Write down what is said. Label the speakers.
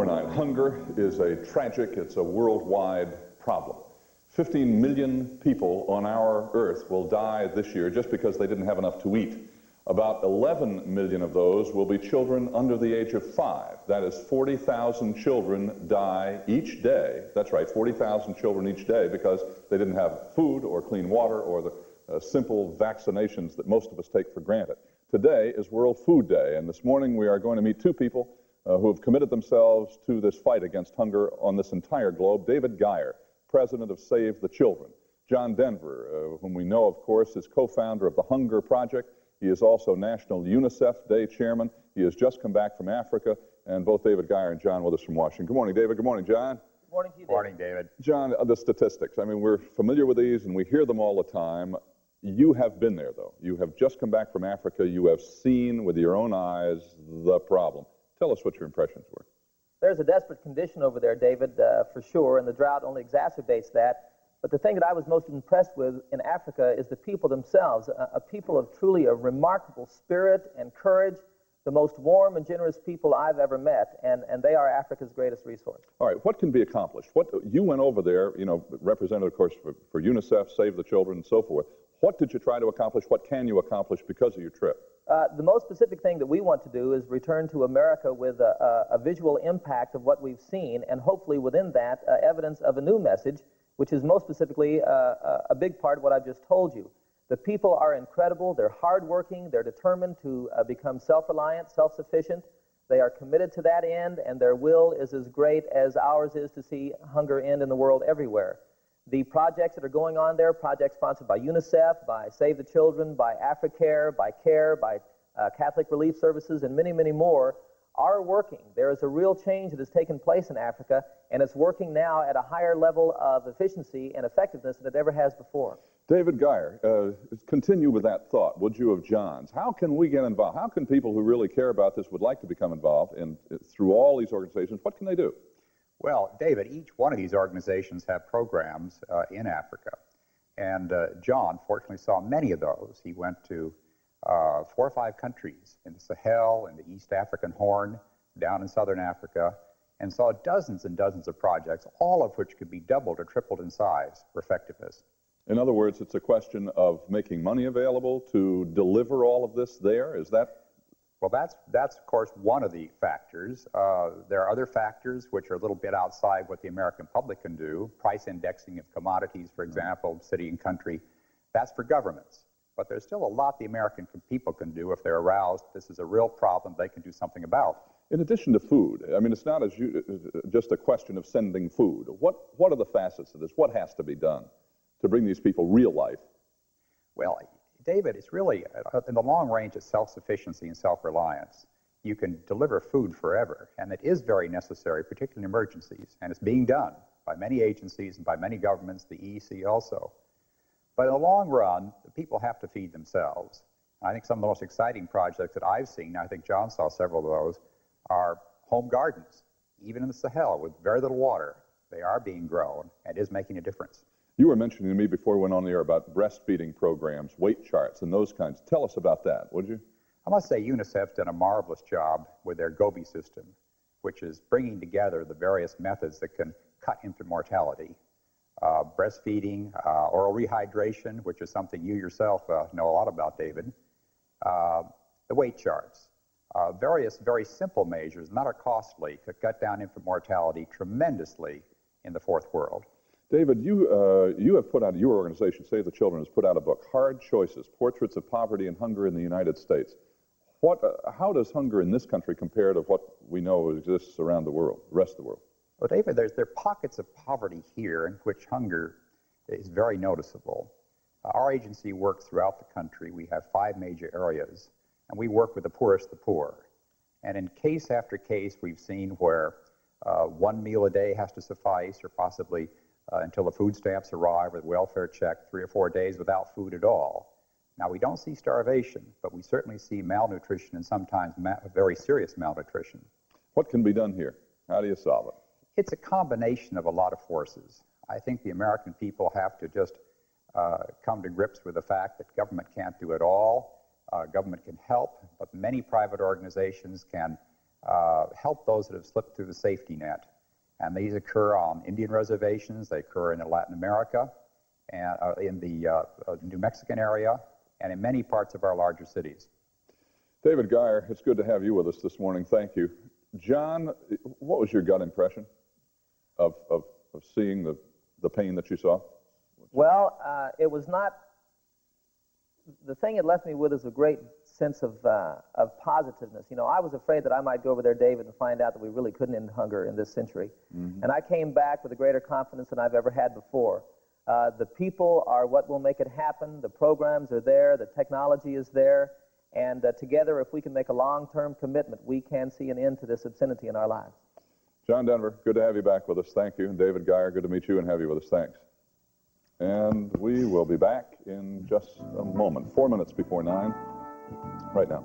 Speaker 1: 949. Hunger is a tragic, it's a worldwide problem. 15 million people on our earth will die this year just because they didn't have enough to eat. About 11 million of those will be children under the age of 5. That is 40,000 children die each day. That's right, 40,000 children each day because they didn't have food or clean water or the simple vaccinations that most of us take for granted. Today is World Food Day, and this morning we are going to meet two people who have committed themselves to this fight against hunger on this entire globe. David Geyer, president of Save the Children. John Denver, whom we know, of course, is co-founder of the Hunger Project. He is also National UNICEF Day chairman. He has just come back from Africa, and both David Geyer and John with us from Washington. Good morning, David. Good morning, John.
Speaker 2: Good morning to you, David.
Speaker 3: Good morning, David.
Speaker 1: John, the statistics. I mean, we're familiar with these, and we hear them all the time. You have been there, though. You have just come back from Africa. You have seen with your own eyes the problem. Tell us what your impressions were.
Speaker 2: There's a desperate condition over there, David, for sure, and the drought only exacerbates that. But the thing that I was most impressed with in Africa is the people themselves, a people of truly a remarkable spirit and courage, the most warm and generous people I've ever met, and they are Africa's greatest resource.
Speaker 1: All right, what can be accomplished? You went over there, you know, represented, of course, for UNICEF, Save the Children, and so forth. What did you try to accomplish? What can you accomplish because of your trip?
Speaker 2: The most specific thing that we want to do is return to America with a visual impact of what we've seen, and hopefully within that, evidence of a new message, which is most specifically a big part of what I've just told you. The people are incredible, they're hardworking, they're determined to become self-reliant, self-sufficient. They are committed to that end, and their will is as great as ours is to see hunger end in the world everywhere. The projects that are going on there, projects sponsored by UNICEF, by Save the Children, by AfriCare, by CARE, by Catholic Relief Services, and many, many more, are working. There is a real change that has taken place in Africa, and it's working now at a higher level of efficiency and effectiveness than it ever has before.
Speaker 1: David Geyer, continue with that thought, would you, of John's. How can we get involved? How can people who really care about this, would like to become involved through all these organizations, what can they do?
Speaker 3: Well, David, each one of these organizations have programs in Africa. And John fortunately saw many of those. He went to 4 or 5 countries in the Sahel, in the East African Horn, down in southern Africa, and saw dozens and dozens of projects, all of which could be doubled or tripled in size for effectiveness.
Speaker 1: In other words, it's a question of making money available to deliver all of this there? Is that?
Speaker 3: Well, that's of course one of the factors. There are other factors which are a little bit outside what the American public can do. Price indexing of commodities, for example, city and country. That's for governments. But there's still a lot the American people can do if they're aroused. This is a real problem they can do something about.
Speaker 1: In addition to food, I mean, it's not just a question of sending food. What are the facets of this? What has to be done to bring these people real life?
Speaker 3: Well, David, it's really, in the long range, it's self-sufficiency and self-reliance. You can deliver food forever, and it is very necessary, particularly in emergencies, and it's being done by many agencies and by many governments, the EEC also. But in the long run, the people have to feed themselves. I think some of the most exciting projects that I've seen, I think John saw several of those, are home gardens, even in the Sahel with very little water. They are being grown, and it is making a difference.
Speaker 1: You were mentioning to me before we went on the air about breastfeeding programs, weight charts, and those kinds. Tell us about that, would you?
Speaker 3: I must say UNICEF did a marvelous job with their Gobi system, which is bringing together the various methods that can cut infant mortality. Breastfeeding, oral rehydration, which is something you yourself know a lot about, David. The weight charts. Various very simple measures, not are costly, could cut down infant mortality tremendously in the fourth world.
Speaker 1: David, you have put out, your organization, Save the Children, has put out a book, Hard Choices, Portraits of Poverty and Hunger in the United States. How does hunger in this country compare to what we know exists around the world, the rest of the world?
Speaker 3: Well, David, there are pockets of poverty here in which hunger is very noticeable. Our agency works throughout the country. We have 5 major areas, and we work with the poorest of the poor. And in case after case, we've seen where 1 meal a day has to suffice, or possibly until the food stamps arrive or the welfare check, 3 or 4 days without food at all. Now, we don't see starvation, but we certainly see malnutrition and sometimes very serious malnutrition.
Speaker 1: What can be done here? How do you solve it?
Speaker 3: It's a combination of a lot of forces. I think the American people have to just come to grips with the fact that government can't do it all. Government can help, but many private organizations can help those that have slipped through the safety net. And these occur on Indian reservations, they occur in Latin America, and in the New Mexican area, and in many parts of our larger cities.
Speaker 1: David Geyer, it's good to have you with us this morning. Thank you. John, what was your gut impression of seeing the pain that you saw?
Speaker 2: Well, it was not, the thing it left me with is a great sense of positiveness. You know, I was afraid that I might go over there, David, and find out that we really couldn't end hunger in this century. Mm-hmm. And I came back with a greater confidence than I've ever had before. The people are what will make it happen. The programs are there. The technology is there. And together, if we can make a long-term commitment, we can see an end to this obscenity in our lives.
Speaker 1: John Denver, good to have you back with us. Thank you. And David Geyer, good to meet you and have you with us. Thanks. And we will be back in just a moment, 4 minutes before 9, right now.